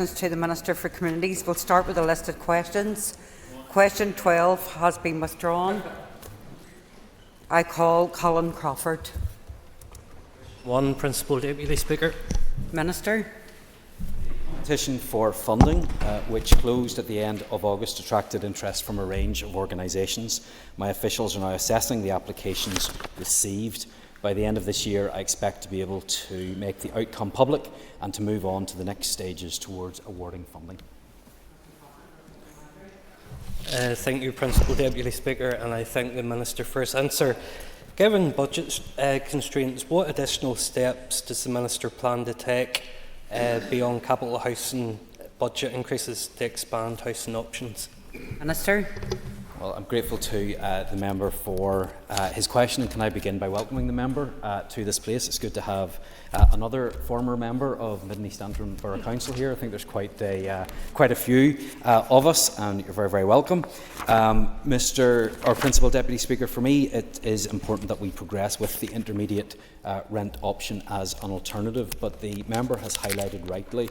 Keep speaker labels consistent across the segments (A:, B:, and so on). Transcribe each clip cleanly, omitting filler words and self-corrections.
A: To the Minister for Communities. We'll start with the listed questions. Question 12 has been withdrawn. I call Colin Crawford.
B: One, Principal Deputy Speaker.
A: Minister.
C: Competition for funding, which closed at the end of August, attracted interest from a range of organisations. My officials are now assessing the applications received. By the end of this year, I expect to be able to make the outcome public and to move on to the next stages towards awarding funding.
B: Thank you, Principal Deputy Speaker, and I thank the Minister for his answer. Given budget constraints, what additional steps does the Minister plan to take beyond capital housing budget increases to expand housing options?
A: Minister.
C: Well, I'm grateful to the member for his question, and can I begin by welcoming the member to this place. It's good to have another former member of Mid and East Antrim Borough Council here. I think there's quite a few of us, and you're very, very welcome. Principal Deputy Speaker, for me it is important that we progress with the intermediate rent option as an alternative, but the member has highlighted rightly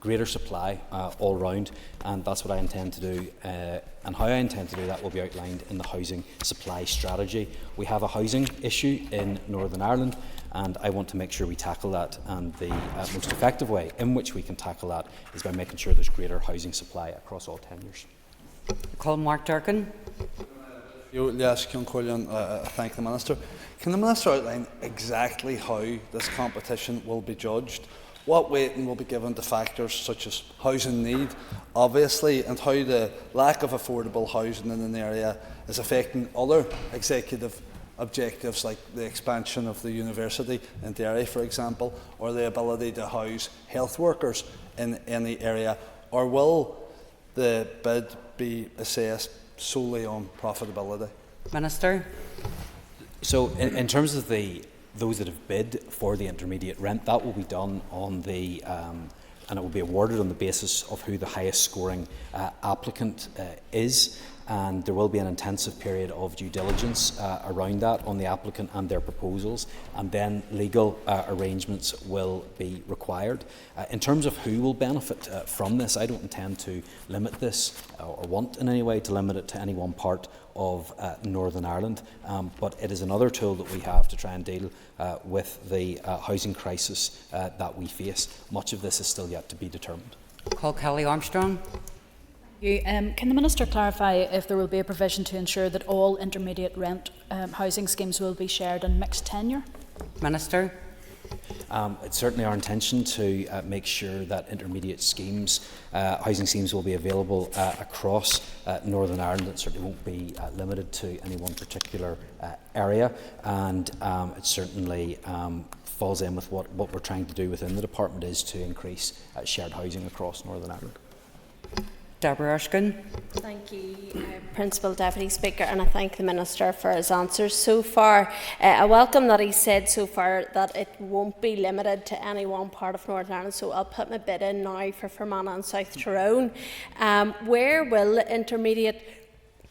C: greater supply all round, and that's what I intend to do, and how I intend to do that will be outlined in the housing supply strategy. We have a housing issue in Northern Ireland, and I want to make sure we tackle that, and the most effective way in which we can tackle that is by making sure there's greater housing supply across all tenures.
A: Call Mark Durkin.
D: Yes, thank the Minister. Can the Minister outline exactly how this competition will be judged? What weighting will be given to factors such as housing need, obviously, and how the lack of affordable housing in an area is affecting other executive objectives like the expansion of the university in Derry, for example, or the ability to house health workers in any area? Or will the bid be assessed solely on profitability?
A: Minister.
C: So in terms of those that have bid for the intermediate rent, that will be done on the and it will be awarded on the basis of who the highest scoring applicant is, and there will be an intensive period of due diligence around that on the applicant and their proposals, and then legal arrangements will be required. In terms of who will benefit from this, I don't intend to limit this or want in any way to limit it to any one part of Northern Ireland, but it is another tool that we have to try and deal with the housing crisis that we face. Much of this is still yet to be determined.
A: Call Kelly Armstrong.
E: Can the Minister clarify if there will be a provision to ensure that all intermediate rent housing schemes will be shared in mixed tenure?
A: Minister.
C: It's certainly our intention to make sure that intermediate schemes, housing schemes, will be available across Northern Ireland. It certainly won't be limited to any one particular area, and it certainly falls in with what we're trying to do within the department, is to increase shared housing across Northern Ireland.
A: Deborah Erskine.
F: Thank you, Principal Deputy Speaker, and I thank the Minister for his answers so far. I welcome that he said so far that it won't be limited to any one part of Northern Ireland, so I'll put my bid in now for Fermanagh and South Tyrone. Where will the intermediate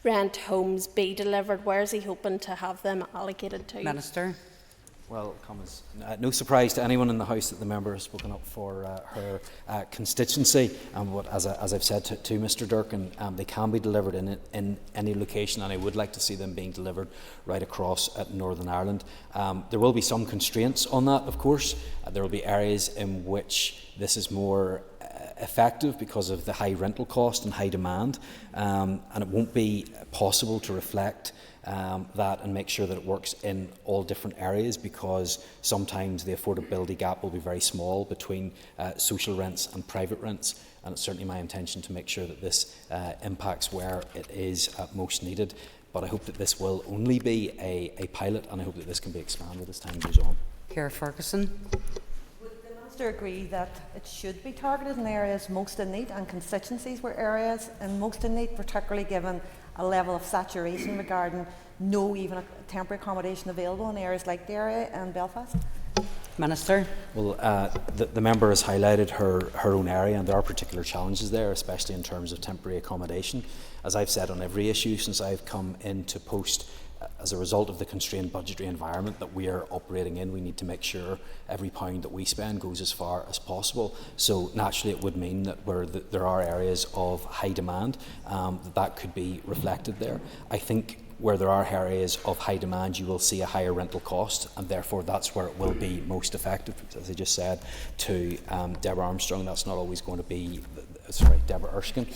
F: rent homes be delivered? Where is he hoping to have them allocated to?
A: Minister.
C: Well, it comes no surprise to anyone in the House that the member has spoken up for her constituency, and as I've said to Mr Durkin, they can be delivered in any location, and I would like to see them being delivered right across Northern Ireland. There will be some constraints on that, of course. There will be areas in which this is more effective because of the high rental cost and high demand, and it won't be possible to reflect that and make sure that it works in all different areas, because sometimes the affordability gap will be very small between social rents and private rents, and it's certainly my intention to make sure that this impacts where it is most needed. But I hope that this will only be a pilot, and I hope that this can be expanded as time goes on.
A: Ciara Ferguson.
G: Would the Minister agree that it should be targeted in areas most in need, and constituencies were areas in most in need, particularly given a level of saturation regarding no even temporary accommodation available in areas like Derry and Belfast?
A: Minister.
C: Well, the member has highlighted her own area, and there are particular challenges there, especially in terms of temporary accommodation. As I've said on every issue since I've come into post, as a result of the constrained budgetary environment that we are operating in, we need to make sure every pound that we spend goes as far as possible. So naturally it would mean that where there are areas of high demand, that could be reflected there. I think where there are areas of high demand, you will see a higher rental cost, and therefore that's where it will be most effective. As I just said to Deborah Armstrong, that's not always going to be, sorry, Deborah Erskine,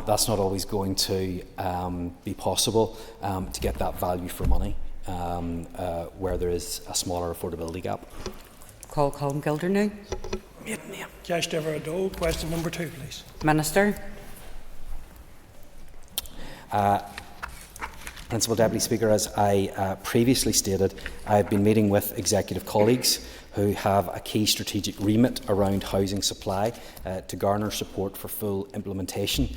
C: that's not always going to be possible to get that value for money where there is a smaller affordability gap.
A: Call Colin Gildernew.
H: Cash Deborah Doe, question number 2, please.
A: Minister.
C: Principal Deputy Speaker, as I previously stated, I have been meeting with executive colleagues who have a key strategic remit around housing supply to garner support for full implementation.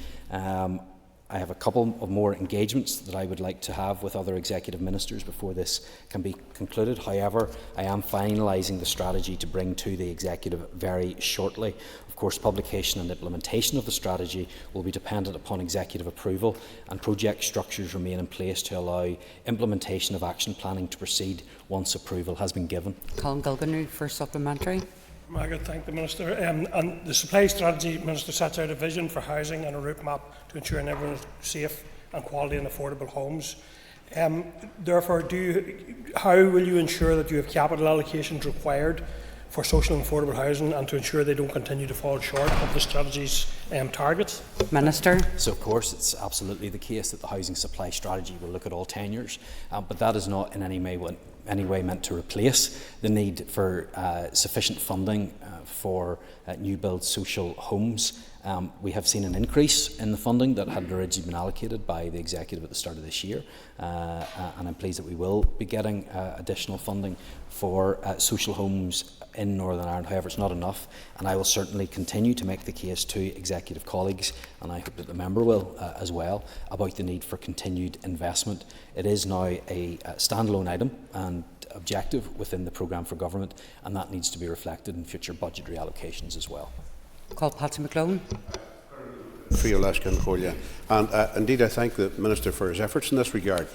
C: I have a couple of more engagements that I would like to have with other executive ministers before this can be concluded. However, I am finalising the strategy to bring to the executive very shortly. Of course, publication and implementation of the strategy will be dependent upon executive approval, and project structures remain in place to allow implementation of action planning to proceed once approval has been given.
A: Colin Gildernew for supplementary.
H: Margaret, thank the Minister. And the supply strategy, Minister, sets out a vision for housing and a route map to ensuring everyone has safe and quality and affordable homes. Therefore, how will you ensure that you have capital allocations required for social and affordable housing, and to ensure they don't continue to fall short of the strategy's targets?
A: Minister.
C: So of course it's absolutely the case that the housing supply strategy will look at all tenures, but that is not in any way meant to replace the need for sufficient funding for new build social homes. We have seen an increase in the funding that had originally been allocated by the executive at the start of this year, and I'm pleased that we will be getting additional funding for social homes in Northern Ireland. However, it's not enough, and I will certainly continue to make the case to executive colleagues, and I hope that the member will as well, about the need for continued investment. It is now a standalone item and objective within the programme for government, and that needs to be reflected in future budgetary allocations as well.
A: Call Patsy McClone.
I: And indeed I thank the Minister for his efforts in this regard.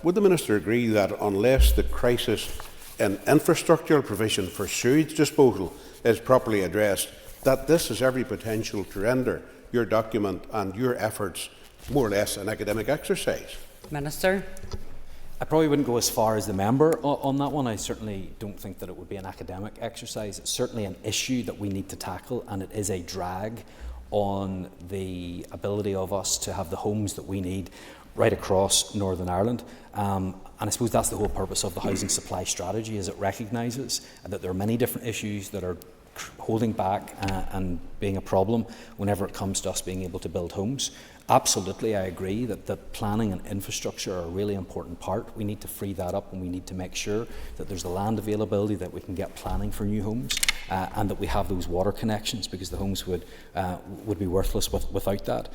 I: Would the Minister agree that unless the crisis in infrastructural provision for sewage disposal is properly addressed, that this has every potential to render your document and your efforts more or less an academic exercise?
A: Minister.
C: I probably wouldn't go as far as the member on that one. I certainly don't think that it would be an academic exercise. It's certainly an issue that we need to tackle, and it is a drag on the ability of us to have the homes that we need right across Northern Ireland. And I suppose that's the whole purpose of the housing supply strategy, is it recognises that there are many different issues that are holding back and being a problem whenever it comes to us being able to build homes. Absolutely, I agree that planning and infrastructure are a really important part. We need to free that up, and we need to make sure that there's the land availability, that we can get planning for new homes, and that we have those water connections, because the homes would be worthless without that.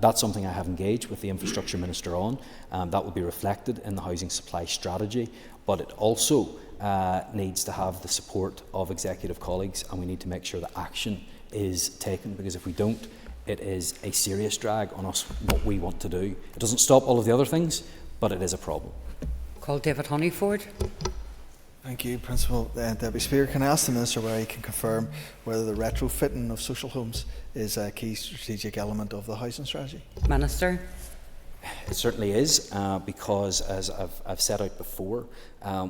C: That's something I have engaged with the Infrastructure Minister on. That will be reflected in the housing supply strategy, but it also needs to have the support of executive colleagues, and we need to make sure that action is taken, because if we don't, it is a serious drag on us what we want to do. It doesn't stop all of the other things, but it is a problem.
A: Call David Honeyford.
J: Thank you, Principal Deputy Speaker. Can I ask the Minister whether he can confirm whether the retrofitting of social homes is a key strategic element of the housing strategy?
A: Minister.
C: It certainly is, because as I've set out before,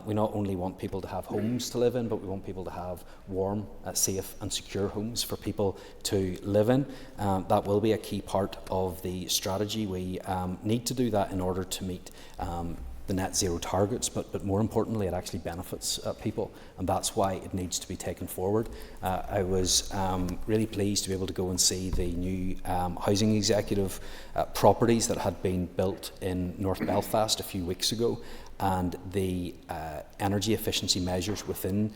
C: we not only want people to have homes to live in, but we want people to have warm, safe and secure homes for people to live in. That will be a key part of the strategy. We need to do that in order to meet the net zero targets, but more importantly, it actually benefits people, and that's why it needs to be taken forward. I was really pleased to be able to go and see the new housing executive properties that had been built in North Belfast a few weeks ago, and the energy efficiency measures within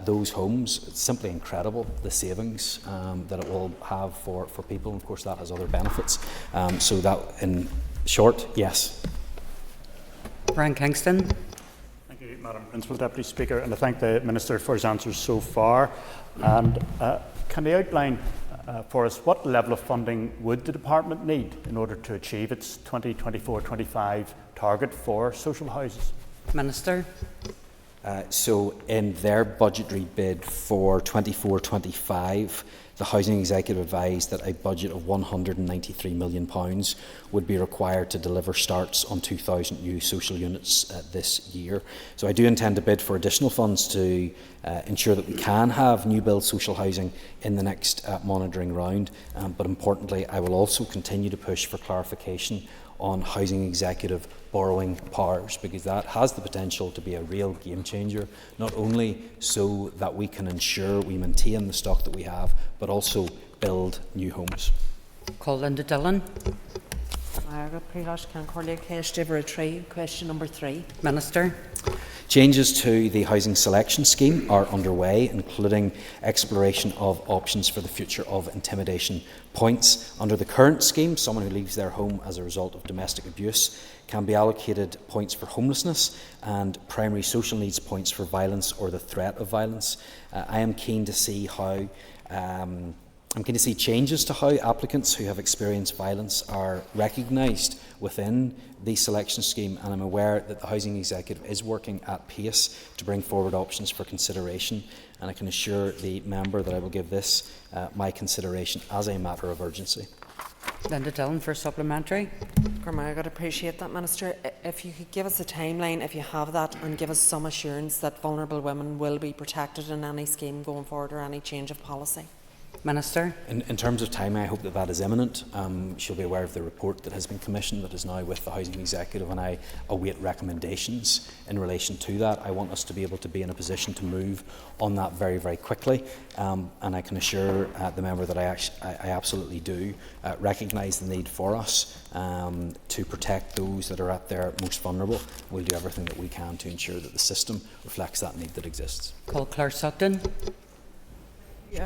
C: those homes. It's simply incredible, the savings that it will have for people, and of course that has other benefits. So that, in short, yes.
A: Brian Kingston.
K: Thank you, Madam Principal Deputy Speaker, and I thank the Minister for his answers so far. And can he outline for us what level of funding would the Department need in order to achieve its 2024-25 target for social houses?
A: Minister.
C: So in their budgetary bid for 24-25, the Housing Executive advised that a budget of £193 million would be required to deliver starts on 2,000 new social units this year. So I do intend to bid for additional funds to ensure that we can have new build social housing in the next monitoring round. But importantly, I will also continue to push for clarification on Housing Executive borrowing powers, because that has the potential to be a real game changer, not only so that we can ensure we maintain the stock that we have, but also build new homes.
A: Call Linda Dillon.
L: Question number 3.
A: Minister.
C: Changes to the housing selection scheme are underway, including exploration of options for the future of intimidation points. Under the current scheme, someone who leaves their home as a result of domestic abuse can be allocated points for homelessness and primary social needs points for violence or the threat of violence. I am keen to see how changes to how applicants who have experienced violence are recognised within the selection scheme, and I'm aware that the Housing Executive is working at pace to bring forward options for consideration, and I can assure the member that I will give this my consideration as a matter of urgency.
A: Linda Dillon for supplementary.
L: I'd appreciate that, Minister. If you could give us a timeline, if you have that, and give us some assurance that vulnerable women will be protected in any scheme going forward or any change of policy.
A: Minister.
C: In terms of time, I hope that that is imminent. She'll be aware of the report that has been commissioned that is now with the Housing Executive, and I await recommendations in relation to that. I want us to be able to be in a position to move on that very, very quickly, and I can assure the member that I absolutely do recognise the need for us to protect those that are at their most vulnerable. We'll do everything that we can to ensure that the system reflects that need that exists.
A: Call Claire Sugden.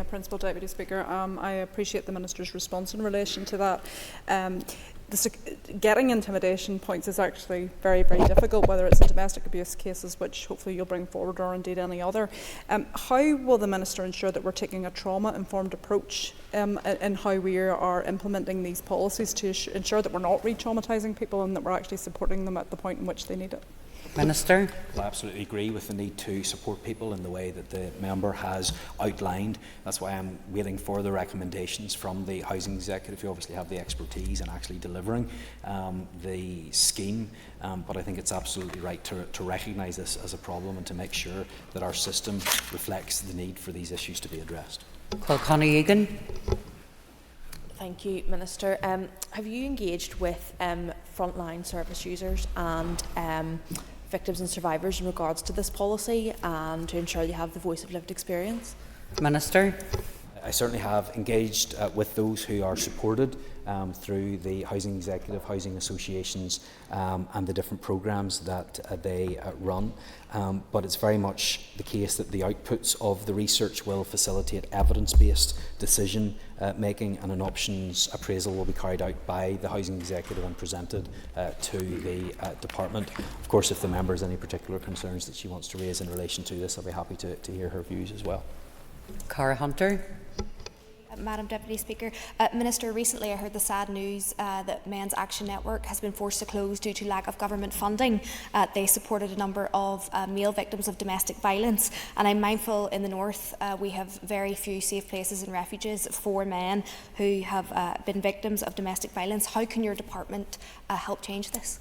M: Principal Deputy Speaker, I appreciate the Minister's response in relation to that. Getting intimidation points is actually very, very difficult, whether it's in domestic abuse cases, which hopefully you'll bring forward, or indeed any other. How will the Minister ensure that we're taking a trauma-informed approach in how we are implementing these policies to ensure that we're not re-traumatising people and that we're actually supporting them at the point in which they need it?
A: Minister.
C: I absolutely agree with the need to support people in the way that the member has outlined. That's why I'm waiting for the recommendations from the Housing Executive, who obviously have the expertise in actually delivering the scheme. But I think it's absolutely right to recognise this as a problem and to make sure that our system reflects the need for these issues to be addressed.
A: Call Connie Egan.
F: Thank you, Minister. Have you engaged with frontline service users and victims and survivors in regards to this policy and to ensure you have the voice of lived experience?
A: Minister.
C: I certainly have engaged with those who are supported through the Housing Executive, housing associations and the different programmes that they run. But it's very much the case that the outputs of the research will facilitate evidence-based decision making, and an options appraisal will be carried out by the Housing Executive and presented to the Department. Of course, if the member has any particular concerns that she wants to raise in relation to this, I'll be happy to hear her views as well.
A: Cara Hunter.
N: Madam Deputy Speaker, Minister, recently I heard the sad news that Men's Action Network has been forced to close due to lack of government funding. They supported a number of male victims of domestic violence, and I'm mindful in the north we have very few safe places and refuges for men who have been victims of domestic violence. How can your department help change this?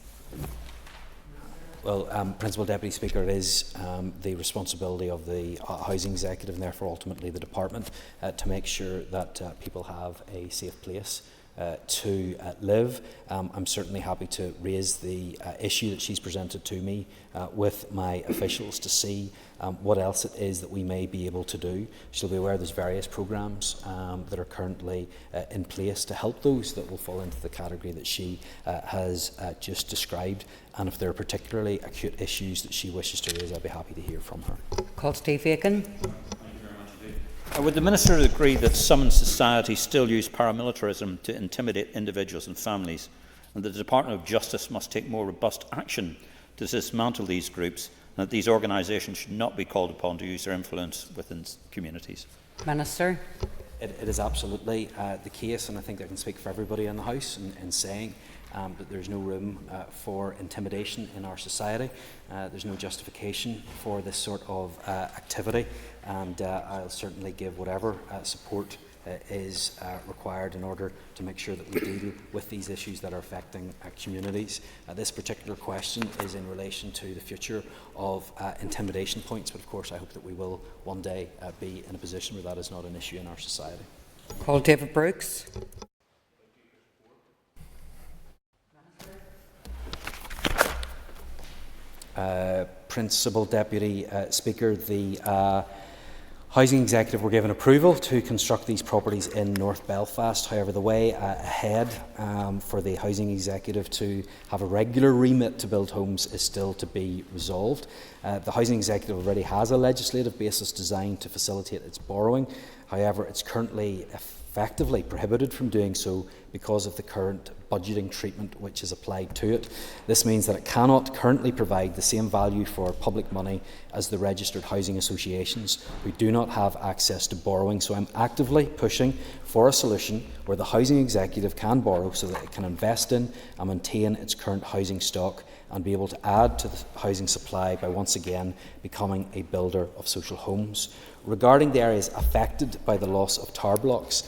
C: Well, Principal Deputy Speaker, it is the responsibility of the Housing Executive and therefore ultimately the Department to make sure that people have a safe place to live. I'm certainly happy to raise the issue that she's presented to me with my officials to see what else it is that we may be able to do. She'll be aware there's various programmes that are currently in place to help those that will fall into the category that she has just described, and if there are particularly acute issues that she wishes to raise, I'll be happy to hear from her.
A: Call Steve Aiken.
O: Would the Minister agree that some in society still use paramilitarism to intimidate individuals and families, and that the Department of Justice must take more robust action to dismantle these groups, and that these organisations should not be called upon to use their influence within communities?
A: Minister.
C: It is absolutely the case, and I think I can speak for everybody in the House in saying that there's no room for intimidation in our society. There's no justification for this sort of activity, and I'll certainly give whatever support is required in order to make sure that we deal with these issues that are affecting communities. This particular question is in relation to the future of intimidation points, but of course I hope that we will one day be in a position where that is not an issue in our society.
A: Call David Brooks.
C: Principal Deputy Speaker, the Housing Executive were given approval to construct these properties in North Belfast. However, the way ahead for the Housing Executive to have a regular remit to build homes is still to be resolved. The Housing Executive already has a legislative basis designed to facilitate its borrowing. However, it's currently effectively prohibited from doing so because of the current budgeting treatment which is applied to it. This means that it cannot currently provide the same value for public money as the registered housing associations who do not have access to borrowing. So I'm actively pushing for a solution where the Housing Executive can borrow so that it can invest in and maintain its current housing stock and be able to add to the housing supply by once again becoming a builder of social homes. Regarding the areas affected by the loss of tower blocks,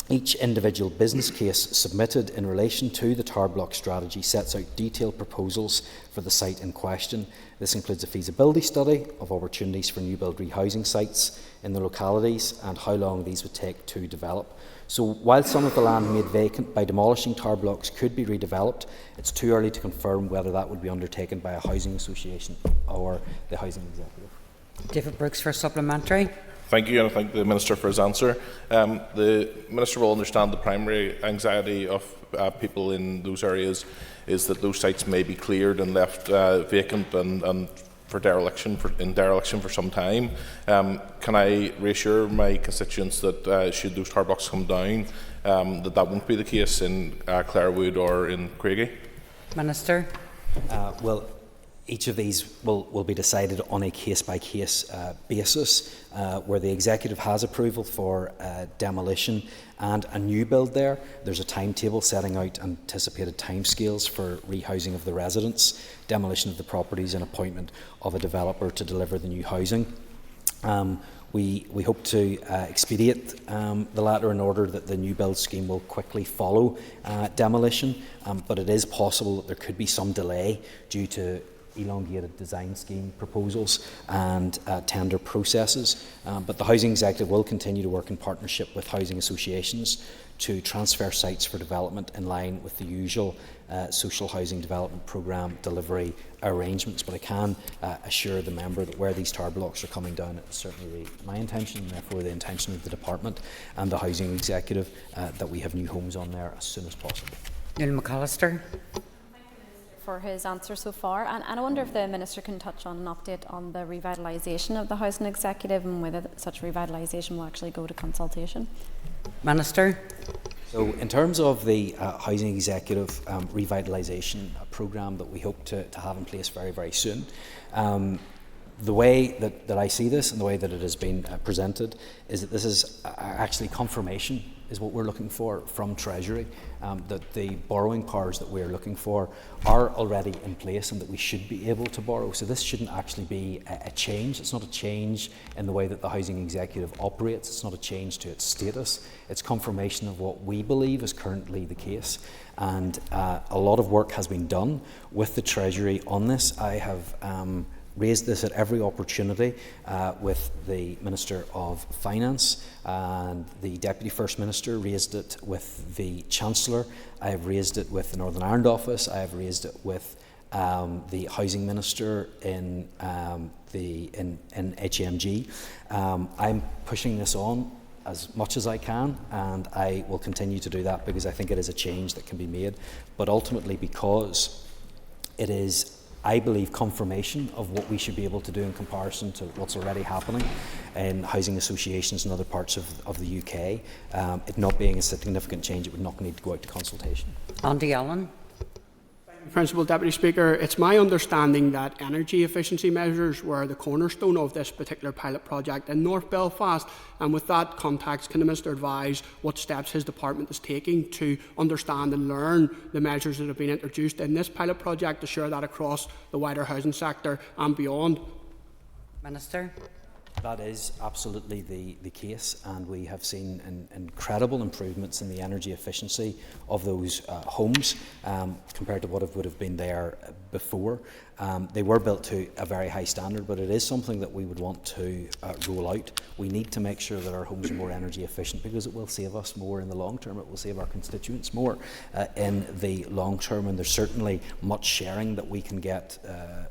C: each individual business case submitted in relation to the tower block strategy sets out detailed proposals for the site in question. This includes a feasibility study of opportunities for new build rehousing sites in the localities and how long these would take to develop. So while some of the land made vacant by demolishing tower blocks could be redeveloped, it's too early to confirm whether that would be undertaken by a housing association or the Housing Executive.
A: David Brooks for supplementary.
P: Thank you, and I thank the Minister for his answer. The Minister will understand the primary anxiety of people in those areas is that those sites may be cleared and left vacant and for dereliction for some time. Can I reassure my constituents that should those tower blocks come down, that won't be the case in Clarewood or in Craigie?
A: Minister.
C: Well, each of these will be decided on a case-by-case basis, where the Executive has approval for demolition and a new build there. There's a timetable setting out anticipated timescales for rehousing of the residents, demolition of the properties and appointment of a developer to deliver the new housing. We hope to expedite the latter in order that the new build scheme will quickly follow demolition, but it is possible that there could be some delay due to elongated design scheme proposals and tender processes. But the Housing Executive will continue to work in partnership with housing associations to transfer sites for development in line with the usual social housing development programme delivery arrangements. But I can assure the member that where these tower blocks are coming down, it's certainly my intention and therefore the intention of the Department and the Housing Executive that we have new homes on there as soon as possible.
A: Neil McAllister.
Q: For his answer so far, and I wonder if the Minister can touch on an update on the revitalisation of the Housing Executive and whether such revitalisation will actually go to consultation.
A: Minister.
C: So in terms of the Housing Executive revitalisation programme that we hope to have in place very, very soon, the way that I see this and the way that it has been presented is that this is actually confirmation is what we're looking for from Treasury, that the borrowing powers that we're looking for are already in place and that we should be able to borrow. So this shouldn't actually be a change. It's not a change in the way that the Housing Executive operates. It's not a change to its status. It's confirmation of what we believe is currently the case. And a lot of work has been done with the Treasury on this. I have raised this at every opportunity with the Minister of Finance, and the Deputy First Minister raised it with the Chancellor. I have raised it with the Northern Ireland Office. I have raised it with the Housing Minister in HMG. I'm pushing this on as much as I can, and I will continue to do that because I think it is a change that can be made, but ultimately because it is, I believe, confirmation of what we should be able to do in comparison to what's already happening in housing associations in other parts of the UK. It not being a significant change, it would not need to go out to consultation.
A: Andy Allen.
K: Thank
R: Principal Deputy Speaker, it's my understanding that energy efficiency measures were the cornerstone of this particular pilot project in North Belfast, and with that context, can the Minister advise what steps his department is taking to understand and learn the measures that have been introduced in this pilot project to share that across the wider housing sector and beyond?
A: Minister.
C: That is absolutely the case, and we have seen incredible improvements in the energy efficiency of those homes compared to what would have been there before. They were built to a very high standard, but it is something that we would want to roll out. We need to make sure that our homes are more energy efficient because it will save us more in the long term. It will save our constituents more in the long term, and there's certainly much sharing that we can get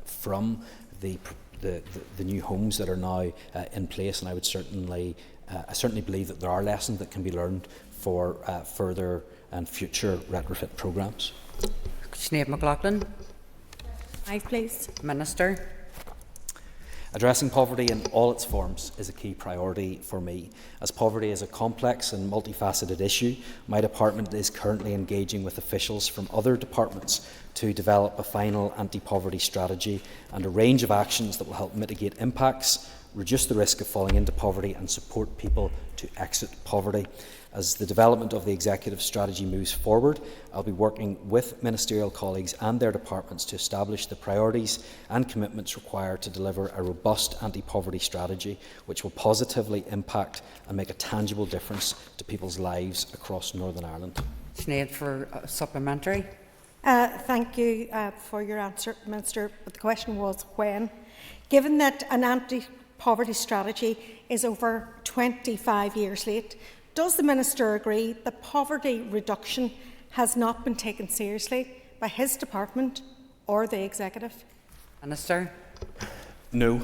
C: from the new homes that are now in place, and I certainly believe that there are lessons that can be learned for further and future retrofit programmes.
A: Sinead McLaughlin.
S: Aye, please.
A: Minister.
C: Addressing poverty in all its forms is a key priority for me. As poverty is a complex and multifaceted issue, my department is currently engaging with officials from other departments to develop a final anti-poverty strategy and a range of actions that will help mitigate impacts, reduce the risk of falling into poverty and support people to exit poverty. As the development of the executive strategy moves forward, I'll be working with ministerial colleagues and their departments to establish the priorities and commitments required to deliver a robust anti-poverty strategy which will positively impact and make a tangible difference to people's lives across Northern Ireland.
A: Sinead for supplementary.
S: Thank you for your answer, Minister, but the question was when. Given that an anti-poverty strategy is over 25 years late, does the Minister agree that poverty reduction has not been taken seriously by his department or the Executive?
A: Minister.
C: No.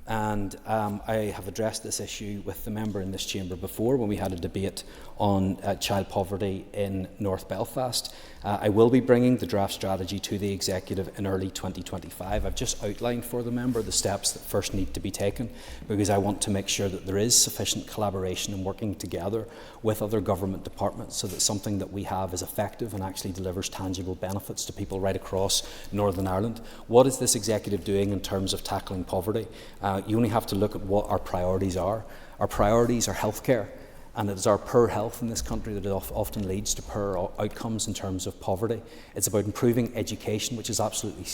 C: And I have addressed this issue with the member in this chamber before when we had a debate on child poverty in North Belfast. I will be bringing the draft strategy to the Executive in early 2025. I've just outlined for the member the steps that first need to be taken because I want to make sure that there is sufficient collaboration and working together with other government departments so that something that we have is effective and actually delivers tangible benefits to people right across Northern Ireland. What is this Executive doing in terms of tackling poverty? You only have to look at what our priorities are. Our priorities are healthcare, and it is our poor health in this country that often leads to poor outcomes in terms of poverty. It's about improving education, which is absolutely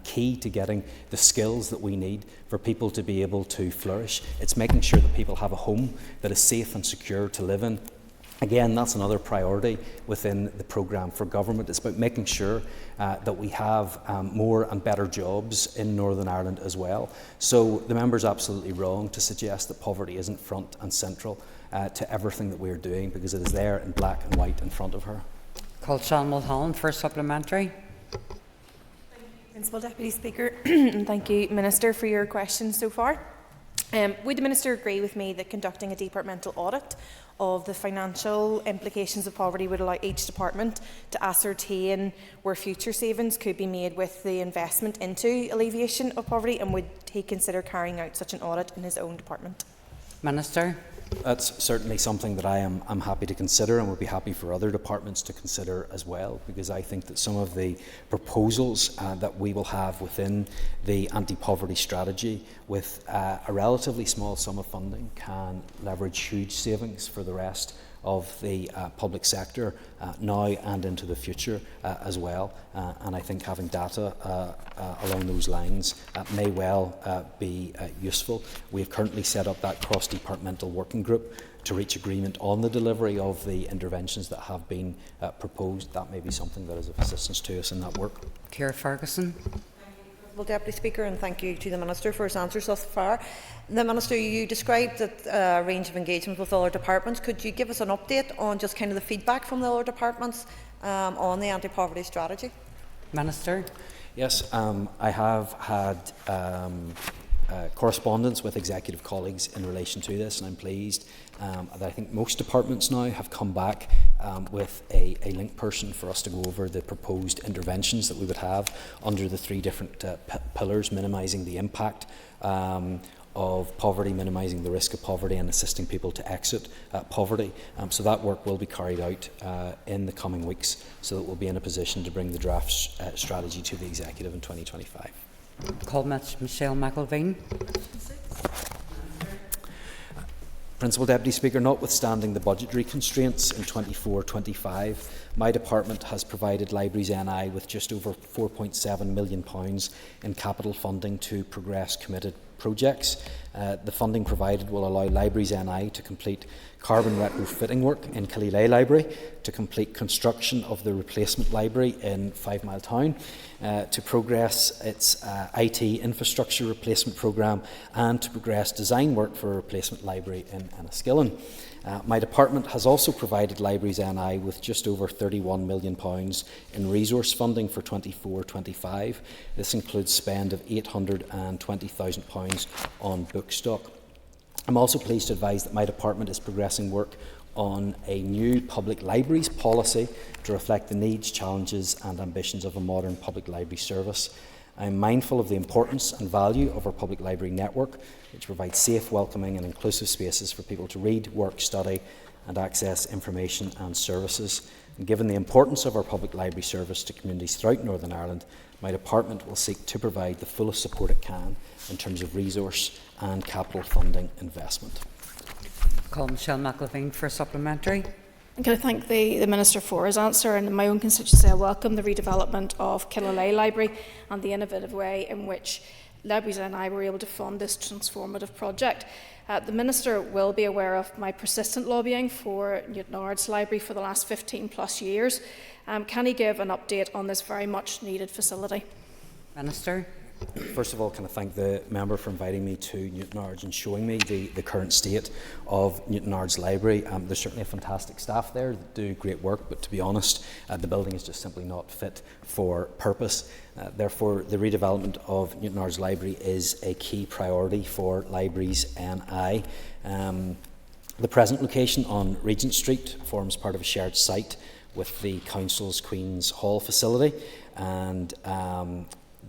C: key to getting the skills that we need for people to be able to flourish. It's making sure that people have a home that is safe and secure to live in. Again, that's another priority within the programme for government. It's about making sure that we have more and better jobs in Northern Ireland as well. So the member's absolutely wrong to suggest that poverty isn't front and central to everything that we're doing because it is there in black and white in front of her.
A: Call Sean Mulholland for supplementary.
T: Principal Deputy Speaker, and thank you, Minister, for your questions so far. Would the Minister agree with me that conducting a departmental audit of the financial implications of poverty would allow each department to ascertain where future savings could be made with the investment into alleviation of poverty, and would he consider carrying out such an audit in his own department?
A: Minister.
C: That's certainly something that I'm happy to consider and would be happy for other departments to consider as well, because I think that some of the proposals that we will have within the anti-poverty strategy with a relatively small sum of funding can leverage huge savings for the rest of the public sector now and into the future as well. And I think having data along those lines may well be useful. We have currently set up that cross-departmental working group to reach agreement on the delivery of the interventions that have been proposed. That may be something that is of assistance to us in that work.
A: Ciara Ferguson.
G: Deputy Speaker, and thank you to the Minister for his answers thus far. The Minister, you described a range of engagement with other departments. Could you give us an update on just kind of the feedback from the other departments on the anti-poverty strategy?
A: Minister.
C: Yes, I have had correspondence with executive colleagues in relation to this, and I'm pleased that I think most departments now have come back with a link person for us to go over the proposed interventions that we would have under the three different pillars, minimising the impact of poverty, minimising the risk of poverty and assisting people to exit poverty. So that work will be carried out in the coming weeks, so that we'll be in a position to bring the draft strategy to the Executive in 2025.
A: Call Michelle McElveen.
C: Principal Deputy Speaker, notwithstanding the budgetary constraints in 24-25, my department has provided Libraries NI with just over £4.7 million in capital funding to progress committed projects. The funding provided will allow Libraries NI to complete carbon retrofitting work in Killelea Library, to complete construction of the replacement library in 5 Mile Town, to progress its IT infrastructure replacement programme, and to progress design work for a replacement library in Enniskillen. My department has also provided Libraries NI with just over £31 million in resource funding for 24-25. This includes spend of £820,000 on book stock. I'm also pleased to advise that my department is progressing work on a new public libraries policy to reflect the needs, challenges and ambitions of a modern public library service. I am mindful of the importance and value of our public library network, which provides safe, welcoming and inclusive spaces for people to read, work, study and access information and services. And given the importance of our public library service to communities throughout Northern Ireland, my department will seek to provide the fullest support it can in terms of resource and capital funding investment.
A: Call Michelle McElveen for a supplementary.
T: Can I thank the Minister for his answer, and in my own constituency I welcome the redevelopment of Killelea Library and the innovative way in which Libraries and I were able to fund this transformative project. The Minister will be aware of my persistent lobbying for Newtownards Library for the last 15 plus years. Can he give an update on this very much needed facility?
A: Minister.
C: First of all, can I thank the member for inviting me to Newtownards and showing me the current state of Newtownards Library. There's certainly a fantastic staff there that do great work, but to be honest, the building is just simply not fit for purpose. Therefore, the redevelopment of Newtownards Library is a key priority for Libraries NI. The present location on Regent Street forms part of a shared site with the Council's Queen's Hall facility, and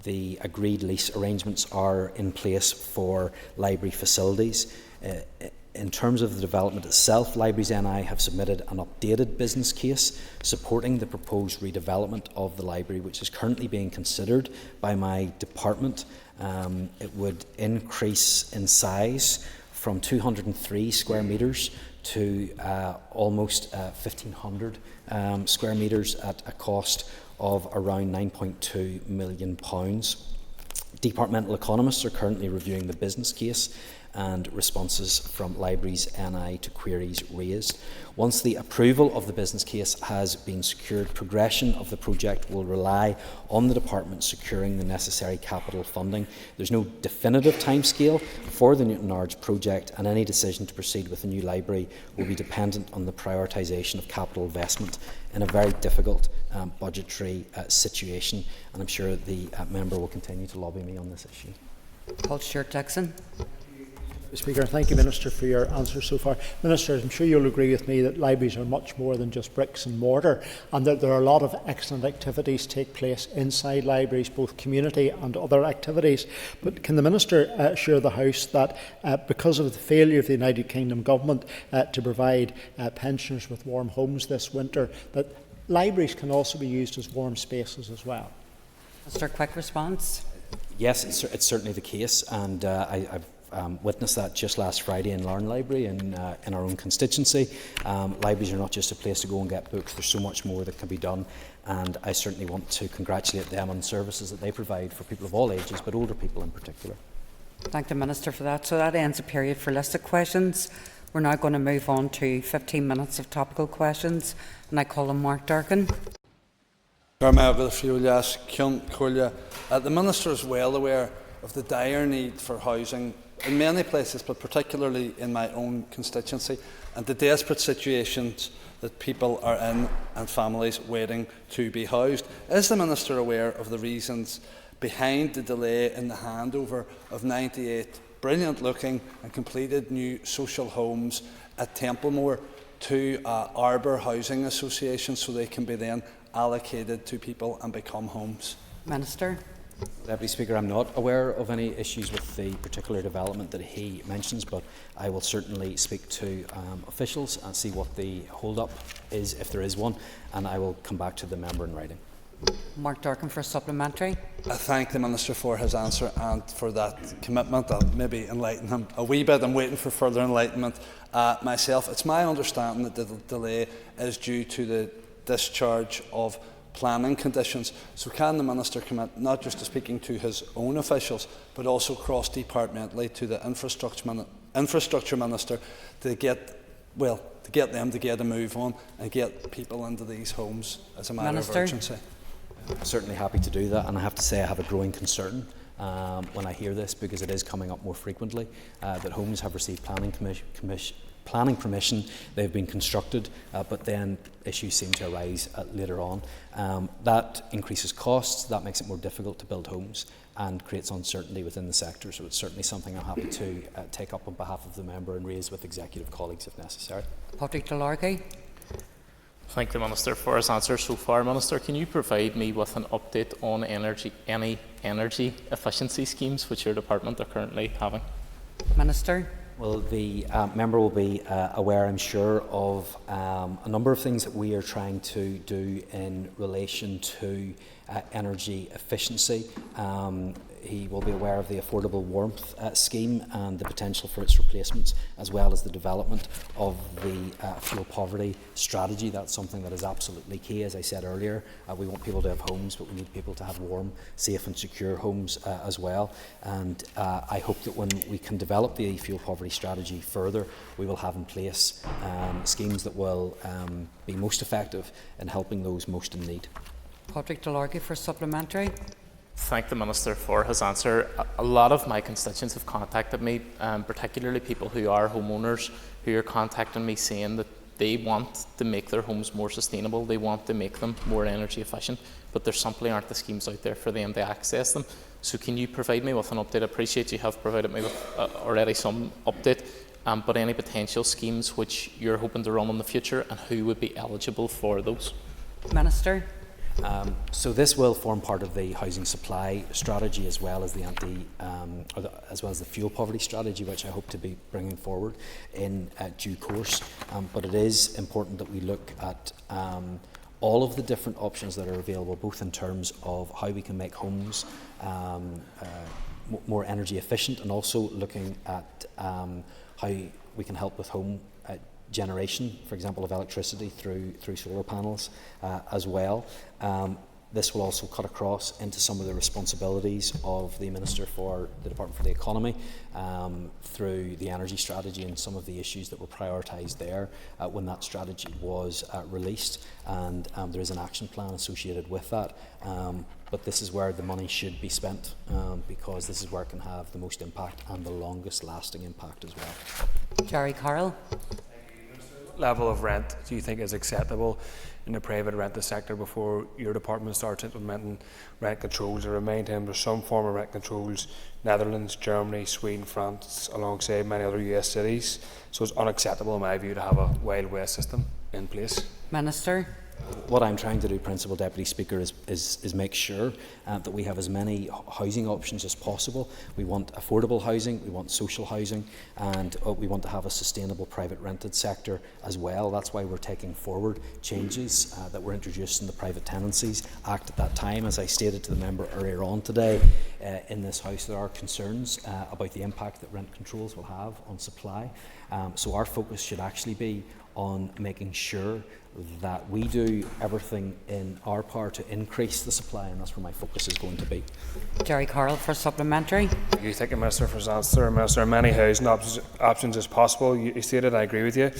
C: the agreed lease arrangements are in place for library facilities. In terms of the development itself, Libraries NI have submitted an updated business case supporting the proposed redevelopment of the library, which is currently being considered by my department. It would increase in size from 203 square metres to almost 1,500 square metres at a cost of around £9.2 million. Departmental economists are currently reviewing the business case and responses from Libraries NI to queries raised. Once the approval of the business case has been secured, progression of the project will rely on the department securing the necessary capital funding. There's no definitive timescale for the Newtownards project, and any decision to proceed with the new library will be dependent on the prioritisation of capital investment in a very difficult budgetary situation, and I'm sure the member will continue to lobby me on this issue.
A: Paul Stewart-Dixon.
K: Speaker, thank you, Minister, for your answer so far. Minister, I'm sure you'll agree with me that libraries are much more than just bricks and mortar, and that there are a lot of excellent activities take place inside libraries, both community and other activities. But can the Minister assure the House that because of the failure of the United Kingdom Government to provide pensioners with warm homes this winter, that libraries can also be used as warm spaces as well?
A: Mr. Quick response.
C: Yes, it's certainly the case, and I've witnessed that just last Friday in Larne Library in our own constituency. Libraries are not just a place to go and get books. There's so much more that can be done, and I certainly want to congratulate them on the services that they provide for people of all ages, but older people in particular.
A: Thank the Minister for that. So that ends the period for listed questions. We're now going to move on to 15 minutes of topical questions, and I call on Mark Durkin.
D: The Minister is well aware of the dire need for housing in many places, but particularly in my own constituency, and the desperate situations that people are in and families waiting to be housed. Is the Minister aware of the reasons behind the delay in the handover of 98 brilliant-looking and completed new social homes at Templemore to Arbour Housing Association so they can be then allocated to people and become homes?
A: Minister.
C: Deputy Speaker, I'm not aware of any issues with the particular development that he mentions, but I will certainly speak to officials and see what the hold-up is, if there is one, and I will come back to the member in writing.
A: Mark Durkin for supplementary.
D: I thank the Minister for his answer and for that commitment. I'll maybe enlighten him a wee bit. I'm waiting for further enlightenment myself. It's my understanding that the delay is due to the discharge of planning conditions. So can the Minister commit not just to speaking to his own officials, but also cross-departmentally to the infrastructure Minister to get them to get a move on and get people into these homes as a matter of urgency?
C: I'm certainly happy to do that, and I have to say I have a growing concern when I hear this, because it is coming up more frequently that homes have received planning permission, they've been constructed, but then issues seem to arise later on. That increases costs, that makes it more difficult to build homes and creates uncertainty within the sector, so it's certainly something I'm happy to take up on behalf of the member and raise with executive colleagues if necessary.
A: Patrick Delargy.
U: Thank the Minister for his answer so far. Minister, can you provide me with an update on any energy efficiency schemes which your department are currently having?
A: Minister.
C: Well, the member will be aware, I'm sure, of a number of things that we are trying to do in relation to energy efficiency. He will be aware of the affordable warmth scheme and the potential for its replacements, as well as the development of the fuel poverty strategy. That's something that is absolutely key. As I said earlier, we want people to have homes, but we need people to have warm, safe and secure homes as well. And I hope that when we can develop the fuel poverty strategy further, we will have in place schemes that will be most effective in helping those most in need.
A: Patrick Delargy for supplementary.
U: Thank the Minister for his answer. A lot of my constituents have contacted me, particularly people who are homeowners, who are contacting me saying that they want to make their homes more sustainable, they want to make them more energy efficient, but there simply aren't the schemes out there for them to access them. So can you provide me with an update? I appreciate you have provided me with already some update, but any potential schemes which you're hoping to run in the future, and who would be eligible for those?
A: Minister.
C: So this will form part of the housing supply strategy, as well as the as well as the fuel poverty strategy, which I hope to be bringing forward in due course. But it is important that we look at all of the different options that are available, both in terms of how we can make homes more energy efficient, and also looking at how we can help with home generation, for example, of electricity through solar panels as well. This will also cut across into some of the responsibilities of the Minister for the Department for the Economy through the energy strategy and some of the issues that were prioritised there when that strategy was released, and there is an action plan associated with that. But this is where the money should be spent, because this is where it can have the most impact and the longest lasting impact as well.
A: Jerry Carroll.
V: Level of rent do you think is acceptable in the private rented sector before your department starts implementing rent controls? I remind him there's some form of rent controls, Netherlands, Germany, Sweden, France, alongside many other US cities. So it's unacceptable in my view to have a Wild West system in place.
A: Minister.
C: What I'm trying to do, Principal Deputy Speaker, is make sure that we have as many housing options as possible. We want affordable housing, we want social housing, and we want to have a sustainable private rented sector as well. That's why we're taking forward changes that were introduced in the Private Tenancies Act at that time. As I stated to the member earlier on today, in this House there are concerns about the impact that rent controls will have on supply. So our focus should actually be on making sure that we do everything in our power to increase the supply, and that's where my focus is going to be.
A: Jerry Carroll for supplementary.
V: You thank the Minister for his answer. Minister, many housing options as possible. You stated, I agree with you.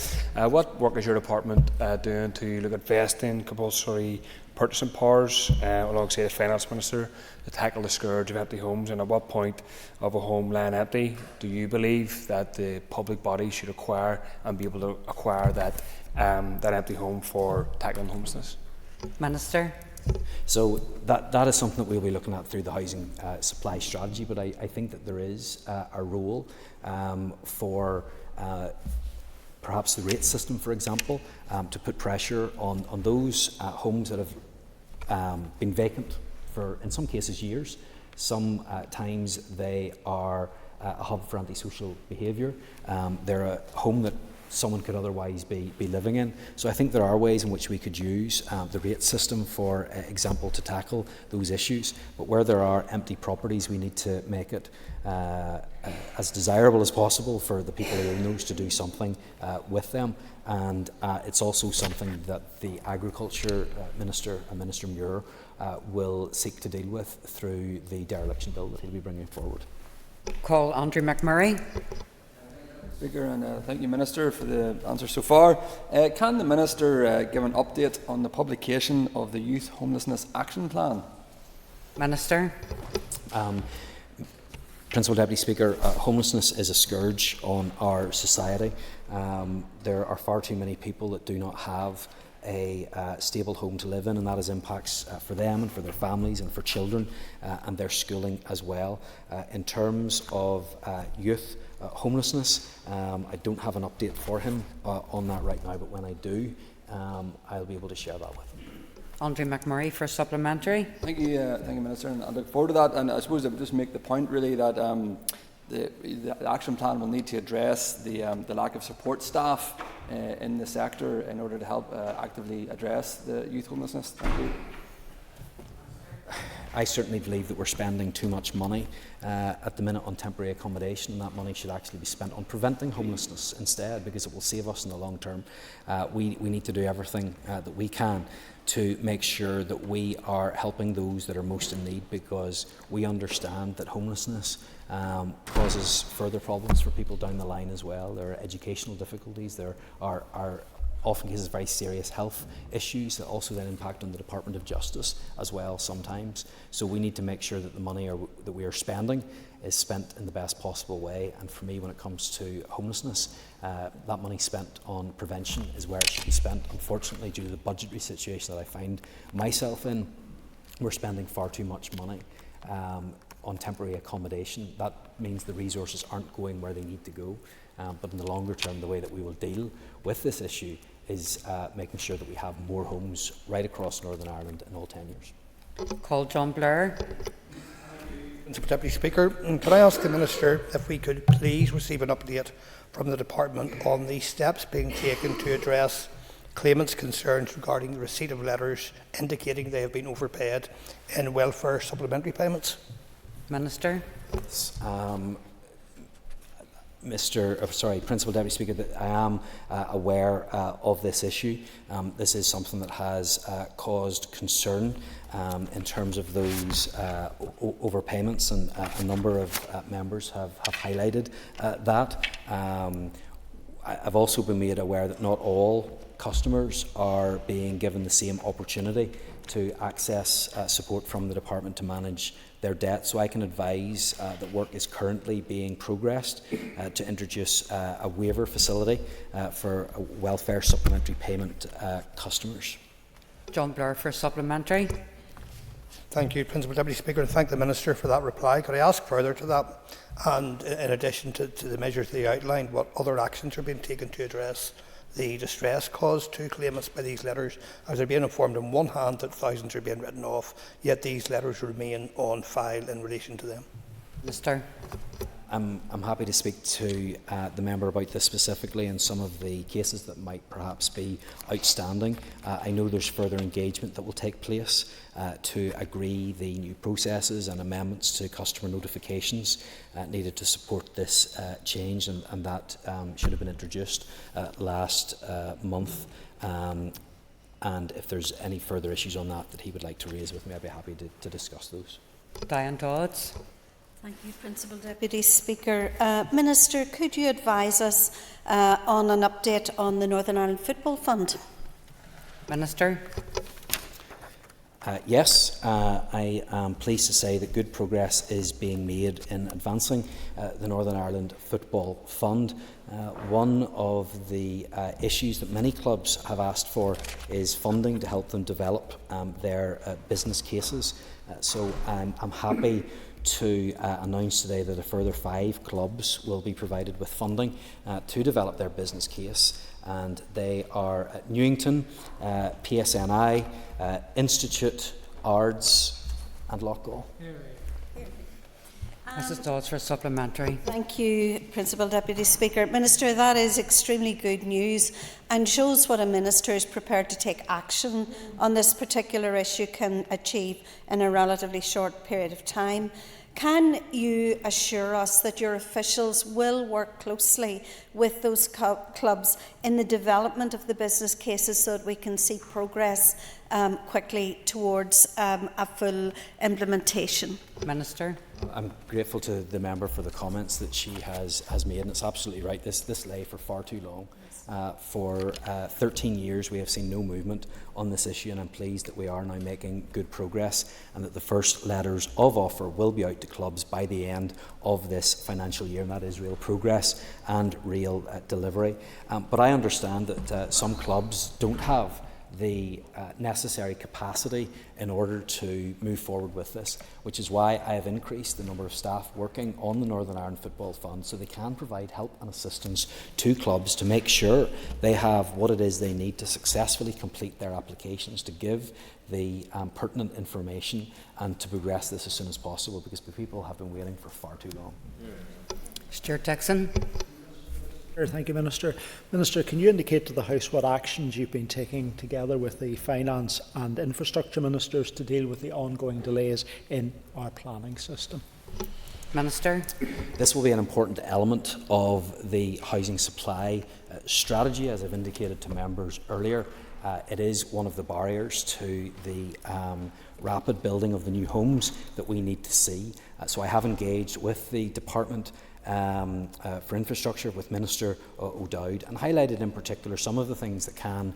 V: What work is your department doing to look at vesting compulsory purchasing powers alongside the Finance Minister to tackle the scourge of empty homes? And at what point of a home lying empty do you believe that the public body should acquire and be able to acquire that empty home for tackling homelessness?
A: Minister.
C: So that is something that we'll be looking at through the housing supply strategy, but I think that there is a role for perhaps the rate system, for example, to put pressure on those homes that have been vacant for, in some cases, years, Sometimes they are a hub for antisocial behaviour. They're a home that someone could otherwise be living in. So I think there are ways in which we could use the rate system, for example, to tackle those issues. But where there are empty properties, we need to make it as desirable as possible for the people who own those to do something with them. And it's also something that the Agriculture Minister, Minister Muir, will seek to deal with through the dereliction bill that he'll be bringing forward.
A: Call Andrew McMurray.
B: Speaker, and thank you, Minister, for the answer so far. Can the Minister give an update on the publication of the Youth Homelessness Action Plan?
A: Minister.
C: Principal Deputy Speaker, homelessness is a scourge on our society. There are far too many people that do not have a stable home to live in, and that has impacts for them and for their families and for children and their schooling as well. In terms of youth homelessness, I don't have an update for him on that right now, but when I do, I'll be able to share that with him.
A: Andrew McMurray for supplementary.
B: Thank you, Minister, and I look forward to that. And I suppose I would just make the point really that the action plan will need to address the lack of support staff in the sector in order to help actively address the youth homelessness. Thank you.
C: I certainly believe that we're spending too much money at the minute on temporary accommodation, and that money should actually be spent on preventing homelessness instead, because it will save us in the long term. We need to do everything that we can to make sure that we are helping those that are most in need, because we understand that homelessness causes further problems for people down the line as well. There are educational difficulties, there are often cases very serious health issues that also then impact on the Department of Justice as well sometimes. So we need to make sure that the money that we are spending is spent in the best possible way. And for me, when it comes to homelessness, that money spent on prevention is where it should be spent. Unfortunately, due to the budgetary situation that I find myself in, we're spending far too much money on temporary accommodation. That means the resources aren't going where they need to go. But in the longer term, the way that we will deal with this issue is making sure that we have more homes right across Northern Ireland in all tenures.
A: Call John Blair.
E: Mr. Deputy Speaker, could I ask the Minister if we could please receive an update from the Department on the steps being taken to address claimants' concerns regarding the receipt of letters indicating they have been overpaid in welfare supplementary payments?
A: Minister.
C: Principal Deputy Speaker, that I am aware of this issue. This is something that has caused concern in terms of those overpayments, and a number of members have highlighted that. I've also been made aware that not all customers are being given the same opportunity to access support from the Department to manage their debt. So I can advise that work is currently being progressed to introduce a waiver facility for welfare supplementary payment customers.
A: John Blair for supplementary.
E: Thank you, Principal Deputy Speaker, and thank the Minister for that reply. Could I ask further to that, and in addition to the measures they outlined, what other actions are being taken to address the distress caused to claimants by these letters, as they're being informed on one hand that thousands are being written off, yet these letters remain on file in relation to them?
A: Minister.
C: I'm happy to speak to the member about this specifically and some of the cases that might perhaps be outstanding. I know there's further engagement that will take place to agree the new processes and amendments to customer notifications needed to support this change, and that should have been introduced last month. And if there's any further issues on that he would like to raise with me, I'd be happy to discuss those.
A: Diane Dodds.
W: Thank you, Principal Deputy Speaker. Minister, could you advise us on an update on the Northern Ireland Football Fund?
A: Minister.
C: Yes, I am pleased to say that good progress is being made in advancing the Northern Ireland Football Fund. One of the issues that many clubs have asked for is funding to help them develop their business cases. So I'm happy to announce today that a further 5 clubs will be provided with funding to develop their business case, and they are at Newington, PSNI, Institute, Ards and Loughgall.
A: Mrs Dodds for a supplementary.
W: Thank you, Principal Deputy Speaker. Minister, that is extremely good news and shows what a minister is prepared to take action on this particular issue can achieve in a relatively short period of time. Can you assure us that your officials will work closely with those clubs in the development of the business cases so that we can see progress quickly towards a full implementation?
A: Minister.
C: I'm grateful to the member for the comments that she has made, and it's absolutely right. This lay for far too long. For 13 years we have seen no movement on this issue, and I'm pleased that we are now making good progress and that the first letters of offer will be out to clubs by the end of this financial year, and that is real progress and real delivery. But I understand that some clubs don't have the necessary capacity in order to move forward with this, which is why I have increased the number of staff working on the Northern Ireland Football Fund so they can provide help and assistance to clubs to make sure they have what it is they need to successfully complete their applications, to give the pertinent information and to progress this as soon as possible, because people have been waiting for far too long.
A: Stuart Dixon.
K: Thank you, Minister. Minister, can you indicate to the House what actions you've been taking together with the Finance and Infrastructure Ministers to deal with the ongoing delays in our planning system?
A: Minister.
C: This will be an important element of the housing supply strategy, as I've indicated to members earlier. It is one of the barriers to the rapid building of the new homes that we need to see. So I have engaged with the Department for Infrastructure, with Minister O'Dowd, and highlighted in particular some of the things that can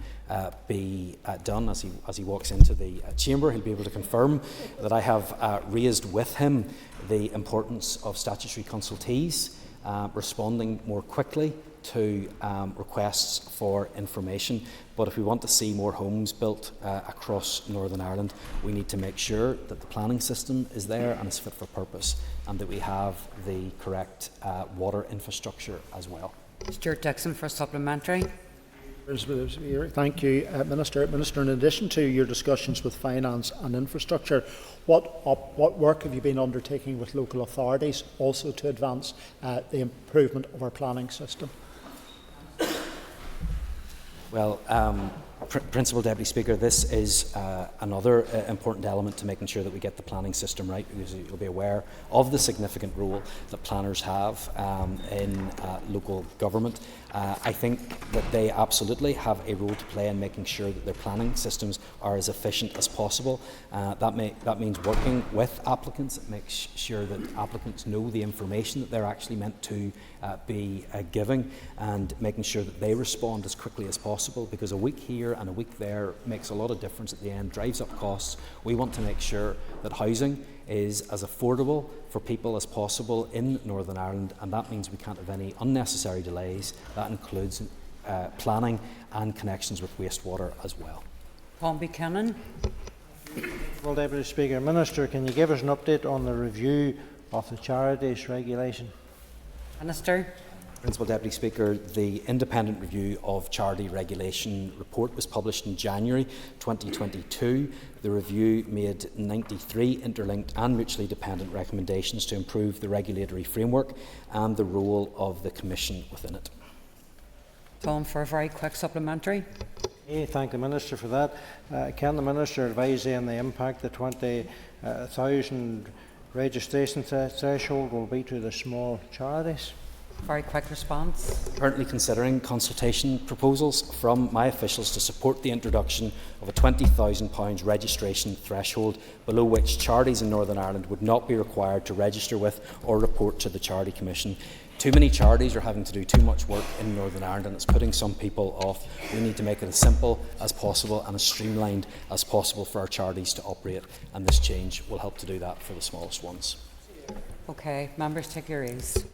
C: be done. As he walks into the chamber, he'll be able to confirm that I have raised with him the importance of statutory consultees responding more quickly to requests for information. But if we want to see more homes built across Northern Ireland, we need to make sure that the planning system is there and is fit for purpose, and that we have the correct water infrastructure as well.
A: Stuart Dixon for a supplementary.
K: Thank you, Minister. Minister, in addition to your discussions with Finance and Infrastructure, what work have you been undertaking with local authorities also to advance the improvement of our planning system?
C: Well, Principal Deputy Speaker, this is another important element to making sure that we get the planning system right, because you'll be aware of the significant role that planners have in local government. I think that they absolutely have a role to play in making sure that their planning systems are as efficient as possible. That means working with applicants. It makes sure that applicants know the information that they're actually meant to be giving, and making sure that they respond as quickly as possible, because a week here and a week there makes a lot of difference at the end, drives up costs. We want to make sure that housing is as affordable for people as possible in Northern Ireland, and that means we can't have any unnecessary delays. That includes planning and connections with wastewater as well.
A: Paul Buchanan.
H: Well, Deputy Speaker, Minister, can you give us an update on the review of the charities regulation?
A: Minister.
C: Principal Deputy Speaker, the independent review of charity regulation report was published in January 2022. The review made 93 interlinked and mutually dependent recommendations to improve the regulatory framework and the role of the Commission within it.
A: Tom, for a very quick supplementary.
H: Thank the Minister for that. Can the Minister advise on the impact the 20,000 registration threshold will be to the small charities?
A: Very quick response.
C: Currently considering consultation proposals from my officials to support the introduction of a £20,000 registration threshold, below which charities in Northern Ireland would not be required to register with or report to the Charity Commission. Too many charities are having to do too much work in Northern Ireland, and it's putting some people off. We need to make it as simple as possible and as streamlined as possible for our charities to operate, and this change will help to do that for the smallest ones.
A: Okay, members, take your ease.